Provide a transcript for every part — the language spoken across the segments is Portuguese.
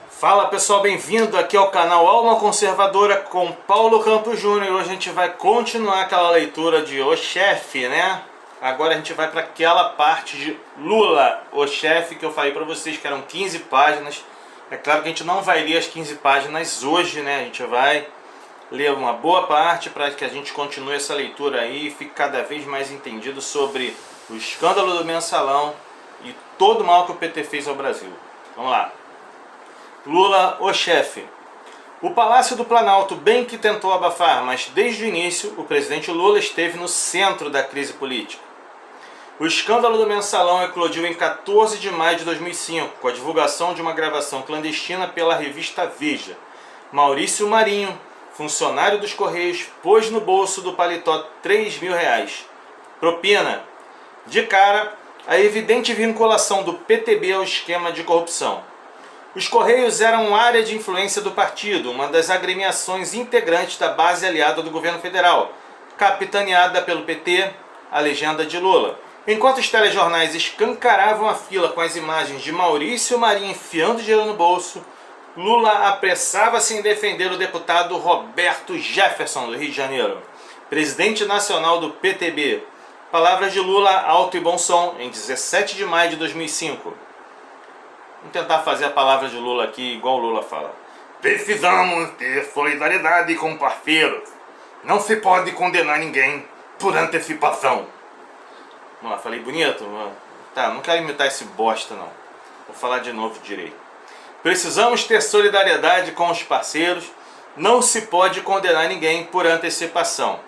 Fala pessoal, bem-vindo aqui ao canal Alma Conservadora com Paulo Campos Júnior. Hoje a gente vai continuar aquela leitura de O Chefe, né? Agora a gente vai para aquela parte de Lula, o chefe, que eu falei para vocês que eram 15 páginas. É claro que a gente não vai ler as 15 páginas hoje, né? A gente vai ler uma boa parte para que a gente continue essa leitura aí e fique cada vez mais entendido sobre o escândalo do Mensalão e todo o mal que o PT fez ao Brasil. Vamos lá. Lula, o chefe. O Palácio do Planalto bem que tentou abafar, mas desde o início o presidente Lula esteve no centro da crise política. O escândalo do Mensalão eclodiu em 14 de maio de 2005, com a divulgação de uma gravação clandestina pela revista Veja. Maurício Marinho, funcionário dos Correios, pôs no bolso do paletó R$3.000. Propina. De cara, a evidente vinculação do PTB ao esquema de corrupção. Os Correios eram área de influência do partido, uma das agremiações integrantes da base aliada do governo federal, capitaneada pelo PT, a legenda de Lula. Enquanto os telejornais escancaravam a fila com as imagens de Maurício Marinho enfiando dinheiro no bolso, Lula apressava-se em defender o deputado Roberto Jefferson, do Rio de Janeiro, presidente nacional do PTB. Palavras de Lula, alto e bom som, em 17 de maio de 2005. Vamos tentar fazer a palavra de Lula aqui igual o Lula fala. Precisamos ter solidariedade com o parceiro. Não se pode condenar ninguém por antecipação. Vamos lá, falei bonito? Tá, não quero imitar esse bosta não. Vou falar de novo direito. Precisamos ter solidariedade com os parceiros. Não se pode condenar ninguém por antecipação.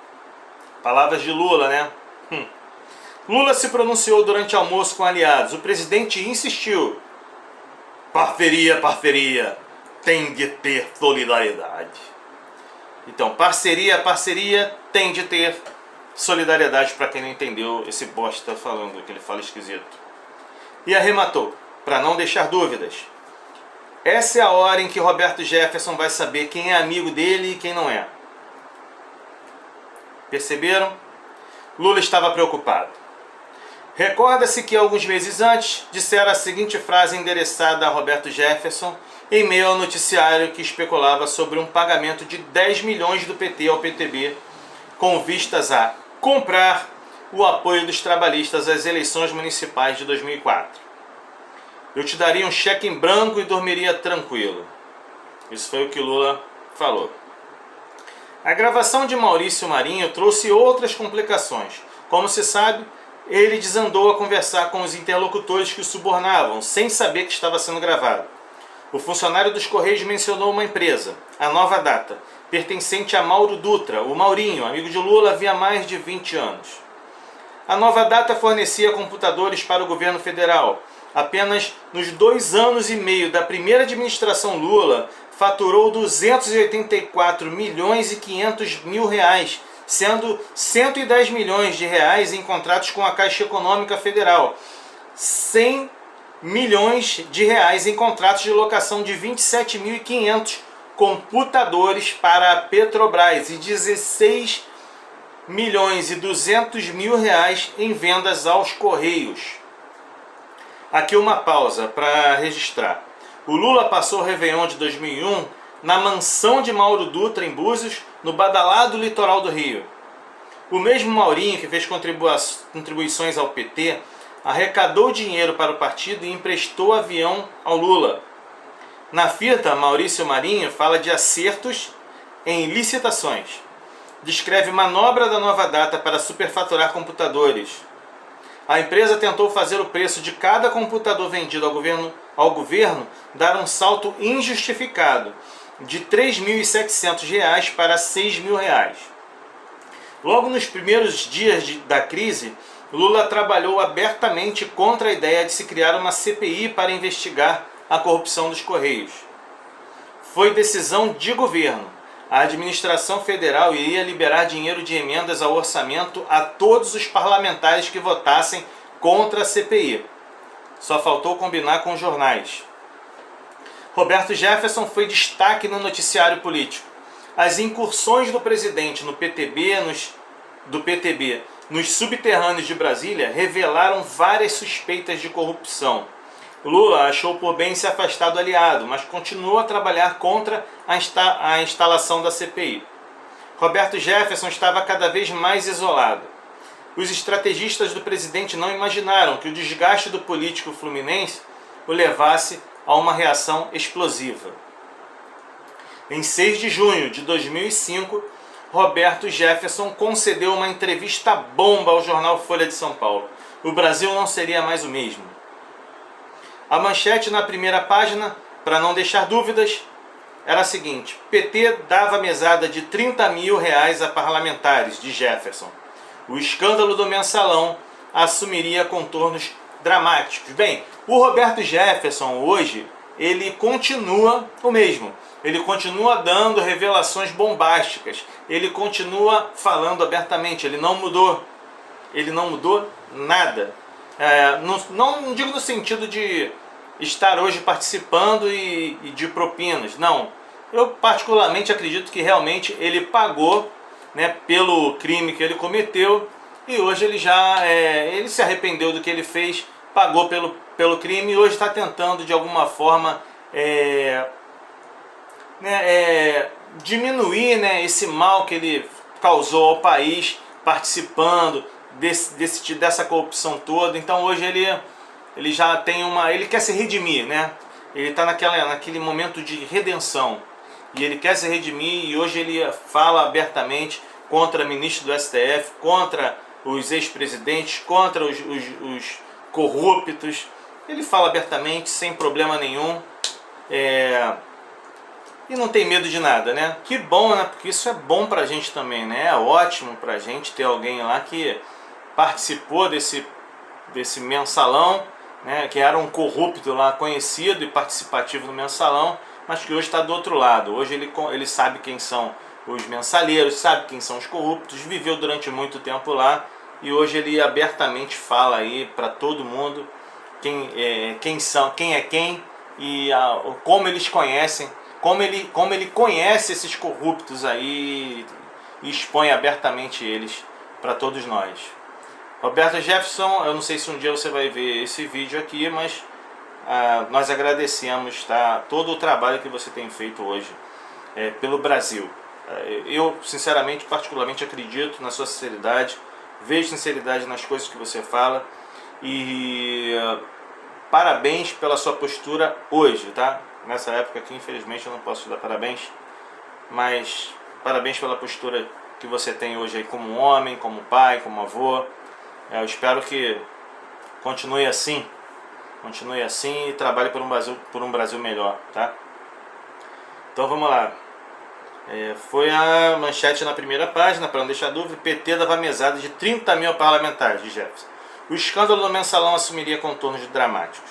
Palavras de Lula, né? Lula se pronunciou durante almoço com aliados. O presidente insistiu. Parceria, tem de ter solidariedade. Então, parceria tem de ter solidariedade, para quem não entendeu esse bosta falando, que ele fala esquisito. E arrematou, para não deixar dúvidas. Essa é a hora em que Roberto Jefferson vai saber quem é amigo dele e quem não é. Perceberam? Lula estava preocupado. Recorda-se que alguns meses antes dissera a seguinte frase endereçada a Roberto Jefferson em meio ao noticiário que especulava sobre um pagamento de 10 milhões do PT ao PTB com vistas a comprar o apoio dos trabalhistas às eleições municipais de 2004. Eu te daria um cheque em branco e dormiria tranquilo. Isso foi o que Lula falou. A gravação de Maurício Marinho trouxe outras complicações. Como se sabe, ele desandou a conversar com os interlocutores que o subornavam, sem saber que estava sendo gravado. O funcionário dos Correios mencionou uma empresa, a Nova Data, pertencente a Mauro Dutra, o Maurinho, amigo de Lula havia mais de 20 anos. A Nova Data fornecia computadores para o governo federal. Apenas nos 2 anos e meio da primeira administração Lula, faturou 284 milhões e 500 mil reais, sendo 110 milhões de reais em contratos com a Caixa Econômica Federal, 100 milhões de reais em contratos de locação de 27.500 computadores para a Petrobras e 16 milhões e 200 mil reais em vendas aos Correios. Aqui uma pausa para registrar. O Lula passou o Réveillon de 2001 na mansão de Mauro Dutra, em Búzios, no badalado litoral do Rio. O mesmo Maurinho, que fez contribuições ao PT, arrecadou dinheiro para o partido e emprestou avião ao Lula. Na fita, Maurício Marinho fala de acertos em licitações. Descreve manobra da Nova Data para superfaturar computadores. A empresa tentou fazer o preço de cada computador vendido ao governo dar um salto injustificado, de R$ 3.700 para R$ 6.000. Logo nos primeiros dias da crise, Lula trabalhou abertamente contra a ideia de se criar uma CPI para investigar a corrupção dos Correios. Foi decisão de governo. A administração federal iria liberar dinheiro de emendas ao orçamento a todos os parlamentares que votassem contra a CPI. Só faltou combinar com os jornais. Roberto Jefferson foi destaque no noticiário político. As incursões do presidente no PTB, nos subterrâneos de Brasília, revelaram várias suspeitas de corrupção. Lula achou por bem se afastar do aliado, mas continuou a trabalhar contra a instalação da CPI. Roberto Jefferson estava cada vez mais isolado. Os estrategistas do presidente não imaginaram que o desgaste do político fluminense o levasse a uma reação explosiva. Em 6 de junho de 2005, Roberto Jefferson concedeu uma entrevista bomba ao jornal Folha de São Paulo. O Brasil não seria mais o mesmo. A manchete na primeira página, para não deixar dúvidas, era a seguinte: PT dava mesada de R$30 mil a parlamentares de Jefferson. O escândalo do mensalão assumiria contornos dramáticos. Bem, o Roberto Jefferson hoje, ele continua o mesmo. Ele continua dando revelações bombásticas. Ele continua falando abertamente. Ele não mudou. Ele não mudou nada. Não digo no sentido de estar hoje participando e de propinas. Não. Eu particularmente acredito que realmente ele pagou, né, pelo crime que ele cometeu, e hoje ele se arrependeu do que ele fez, pagou pelo crime, e hoje está tentando de alguma forma diminuir, né, esse mal que ele causou ao país participando dessa corrupção toda. Então hoje ele já tem ele quer se redimir, né? Ele está naquele momento de redenção e ele quer se redimir, e hoje ele fala abertamente contra ministro do STF, contra os ex-presidentes, contra os corruptos. Ele fala abertamente, sem problema nenhum, e não tem medo de nada, né? Que bom, né? Porque isso é bom pra gente também, né? É ótimo pra gente ter alguém lá que participou desse mensalão, né? Que era um corrupto lá, conhecido e participativo no mensalão, mas que hoje está do outro lado. Hoje ele sabe quem são os mensaleiros, sabe quem são os corruptos, viveu durante muito tempo lá, e hoje ele abertamente fala aí para todo mundo quem é quem e como eles conhecem, como ele conhece esses corruptos aí e expõe abertamente eles para todos nós. Roberto Jefferson, eu não sei se um dia você vai ver esse vídeo aqui, mas nós agradecemos, tá, todo o trabalho que você tem feito hoje pelo Brasil. Eu, sinceramente, particularmente acredito na sua sinceridade, vejo sinceridade nas coisas que você fala, e parabéns pela sua postura hoje, tá? Nessa época aqui, infelizmente, eu não posso te dar parabéns, mas parabéns pela postura que você tem hoje aí como homem, como pai, como avô. Eu espero que continue assim e trabalhe por um Brasil melhor, tá? Então vamos lá. Foi a manchete na primeira página, para não deixar dúvida: PT dava mesada de 30 mil parlamentares de Jefferson. O escândalo do mensalão assumiria contornos dramáticos.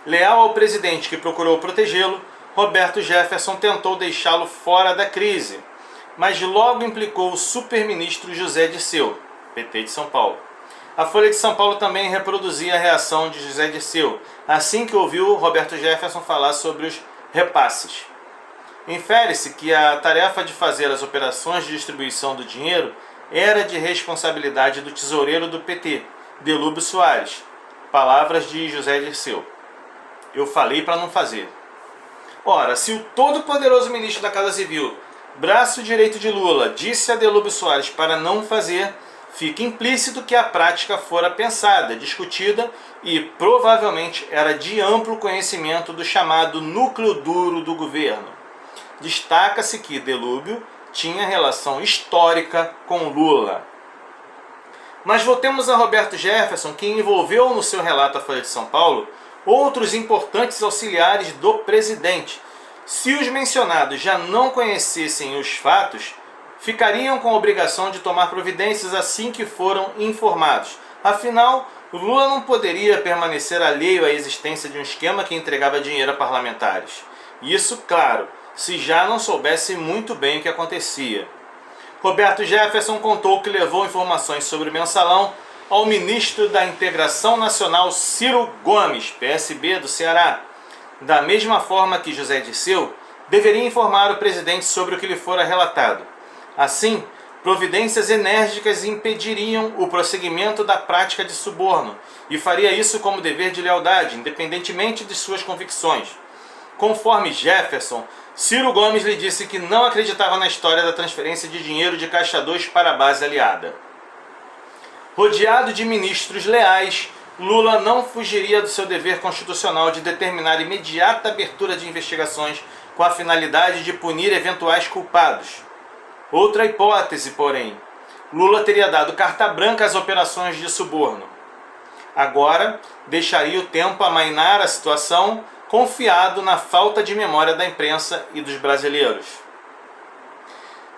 Leal ao presidente que procurou protegê-lo, Roberto Jefferson tentou deixá-lo fora da crise, mas logo implicou o superministro José Dirceu, PT de São Paulo. A Folha de São Paulo também reproduzia a reação de José Dirceu, assim que ouviu Roberto Jefferson falar sobre os repasses. Infere-se que a tarefa de fazer as operações de distribuição do dinheiro era de responsabilidade do tesoureiro do PT, Delúbio Soares. Palavras de José Dirceu: eu falei para não fazer. Ora, se o todo-poderoso ministro da Casa Civil, braço direito de Lula, disse a Delúbio Soares para não fazer, fica implícito que a prática fora pensada, discutida e provavelmente era de amplo conhecimento do chamado núcleo duro do governo. Destaca-se que Delúbio tinha relação histórica com Lula. Mas voltemos a Roberto Jefferson, que envolveu no seu relato à Folha de São Paulo outros importantes auxiliares do presidente. Se os mencionados já não conhecessem os fatos, ficariam com a obrigação de tomar providências assim que foram informados. Afinal, Lula não poderia permanecer alheio à existência de um esquema que entregava dinheiro a parlamentares. Isso, claro, se já não soubesse muito bem o que acontecia. Roberto Jefferson contou que levou informações sobre o mensalão ao ministro da Integração Nacional Ciro Gomes, PSB do Ceará. Da mesma forma que José Dirceu, deveria informar o presidente sobre o que lhe fora relatado. Assim, providências enérgicas impediriam o prosseguimento da prática de suborno, e faria isso como dever de lealdade, independentemente de suas convicções. Conforme Jefferson, Ciro Gomes lhe disse que não acreditava na história da transferência de dinheiro de Caixa 2 para a base aliada. Rodeado de ministros leais, Lula não fugiria do seu dever constitucional de determinar imediata abertura de investigações com a finalidade de punir eventuais culpados. Outra hipótese, porém, Lula teria dado carta branca às operações de suborno. Agora, deixaria o tempo amainar a situação, confiado na falta de memória da imprensa e dos brasileiros.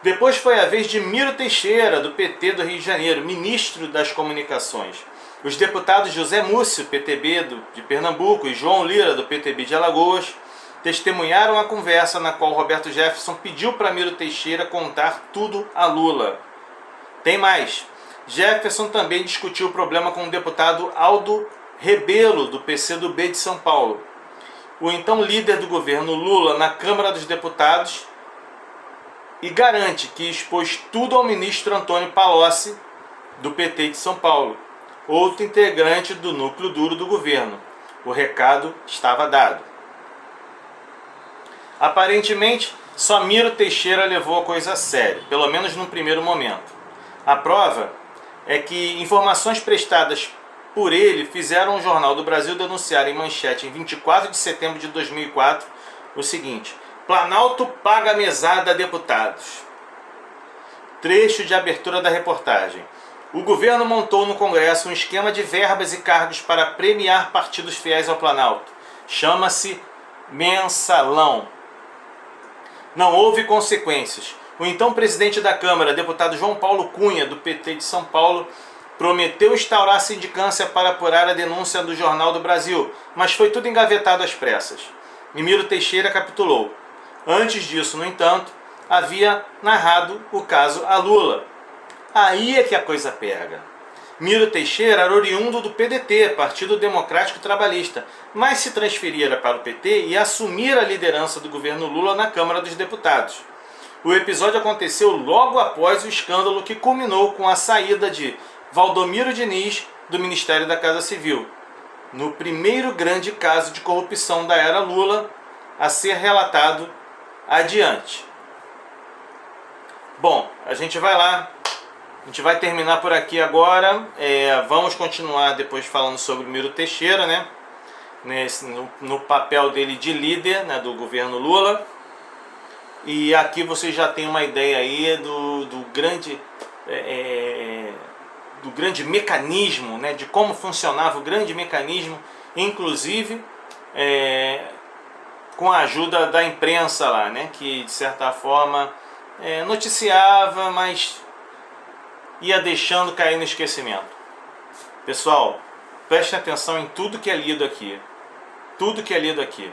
Depois foi a vez de Miro Teixeira, do PT do Rio de Janeiro, ministro das Comunicações. Os deputados José Múcio, PTB de Pernambuco, e João Lira, do PTB de Alagoas, testemunharam a conversa na qual Roberto Jefferson pediu para Miro Teixeira contar tudo a Lula. Tem mais. Jefferson também discutiu o problema com o deputado Aldo Rebelo, do PCdoB de São Paulo. O então líder do governo Lula na Câmara dos Deputados, e garante que expôs tudo ao ministro Antônio Palocci, do PT de São Paulo, outro integrante do núcleo duro do governo. O recado estava dado. Aparentemente, só Miro Teixeira levou a coisa a sério, pelo menos num primeiro momento. A prova é que informações prestadas por ele fizeram o Jornal do Brasil denunciar em manchete em 24 de setembro de 2004 o seguinte: Planalto paga mesada a deputados. Trecho de abertura da reportagem. O governo montou no Congresso um esquema de verbas e cargos para premiar partidos fiéis ao Planalto. Chama-se mensalão. Não houve consequências. O então presidente da Câmara, deputado João Paulo Cunha, do PT de São Paulo, prometeu instaurar sindicância para apurar a denúncia do Jornal do Brasil, mas foi tudo engavetado às pressas. E Miro Teixeira capitulou. Antes disso, no entanto, havia narrado o caso a Lula. Aí é que a coisa pega. Miro Teixeira era oriundo do PDT, Partido Democrático Trabalhista, mas se transferira para o PT e assumir a liderança do governo Lula na Câmara dos Deputados. O episódio aconteceu logo após o escândalo que culminou com a saída de Valdomiro Diniz do Ministério da Casa Civil, no primeiro grande caso de corrupção da era Lula a ser relatado adiante. Bom, a gente vai lá, a gente vai terminar por aqui agora, vamos continuar depois falando sobre o Miro Teixeira, né? No papel dele de líder, né, do governo Lula. E aqui você já tem uma ideia aí do grande mecanismo, né, de como funcionava o grande mecanismo, inclusive com a ajuda da imprensa lá, né, que de certa forma noticiava, mas ia deixando cair no esquecimento. Pessoal, prestem atenção em tudo que é lido aqui. Tudo que é lido aqui.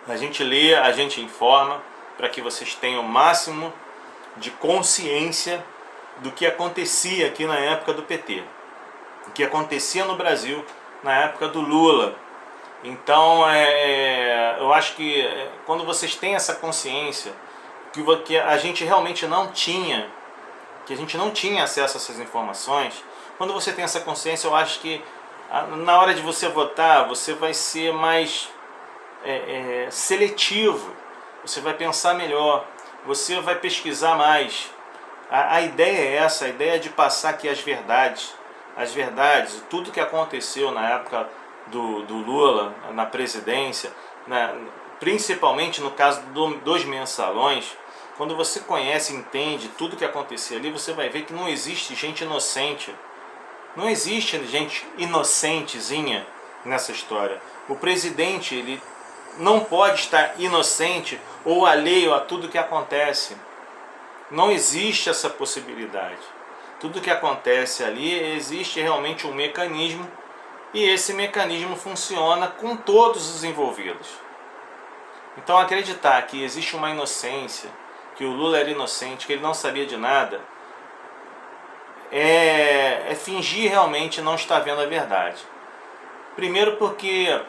A gente lê, a gente informa, para que vocês tenham o máximo de consciência do que acontecia aqui na época do PT, o que acontecia no Brasil na época do Lula. Então, eu acho que quando vocês têm essa consciência que a gente realmente não tinha, que a gente não tinha acesso a essas informações, quando você tem essa consciência, eu acho que na hora de você votar, você vai ser mais seletivo, você vai pensar melhor, você vai pesquisar mais. A ideia é essa, a ideia é de passar aqui as verdades, tudo que aconteceu na época do Lula, na presidência, principalmente no caso dos mensalões. Quando você conhece e entende tudo que acontecia ali, você vai ver que não existe gente inocente. Não existe gente inocentezinha nessa história. O presidente, ele não pode estar inocente ou alheio a tudo que acontece. Não existe essa possibilidade. Tudo que acontece ali, existe realmente um mecanismo, e esse mecanismo funciona com todos os envolvidos. Então acreditar que existe uma inocência, que o Lula era inocente, que ele não sabia de nada, é fingir realmente não estar vendo a verdade. Primeiro porque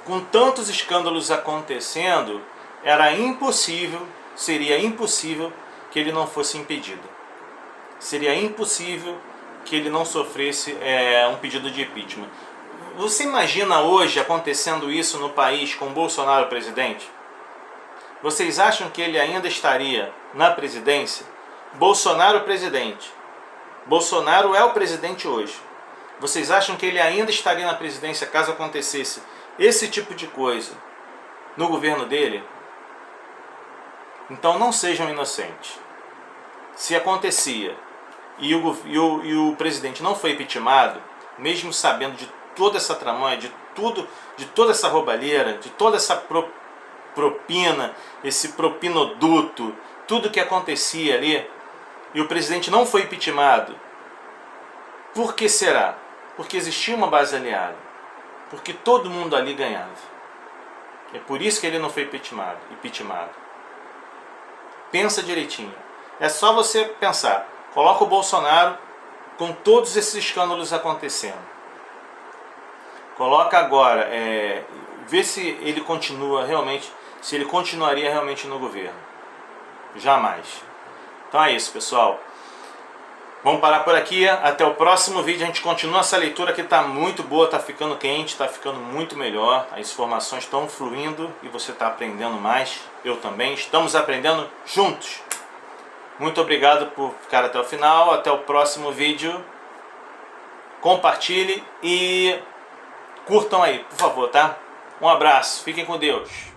com tantos escândalos acontecendo, era impossível, seria impossível que ele não fosse impedido. Seria impossível que ele não sofresse um pedido de impeachment. Você imagina hoje acontecendo isso no país com Bolsonaro presidente? Vocês acham que ele ainda estaria na presidência? Bolsonaro presidente. Bolsonaro é o presidente hoje. Vocês acham que ele ainda estaria na presidência caso acontecesse esse tipo de coisa no governo dele? Então não sejam inocentes. Se acontecia e o presidente não foi impeachmentado, mesmo sabendo de toda essa tramóia, de toda essa roubalheira, de toda essa propina, esse propinoduto, tudo que acontecia ali, e o presidente não foi impeachmentado, por que será? Porque existia uma base aliada, porque todo mundo ali ganhava. É por isso que ele não foi impeachmentado. Pensa direitinho. É só você pensar. Coloca o Bolsonaro com todos esses escândalos acontecendo. Coloca agora, vê se ele continua realmente, se ele continuaria realmente no governo. Jamais. Então é isso, pessoal. Vamos parar por aqui. Até o próximo vídeo. A gente continua essa leitura que está muito boa, está ficando quente, está ficando muito melhor. As informações estão fluindo e você está aprendendo mais. Eu também. Estamos aprendendo juntos. Muito obrigado por ficar até o final. Até o próximo vídeo. Compartilhe e curtam aí, por favor, tá? Um abraço. Fiquem com Deus.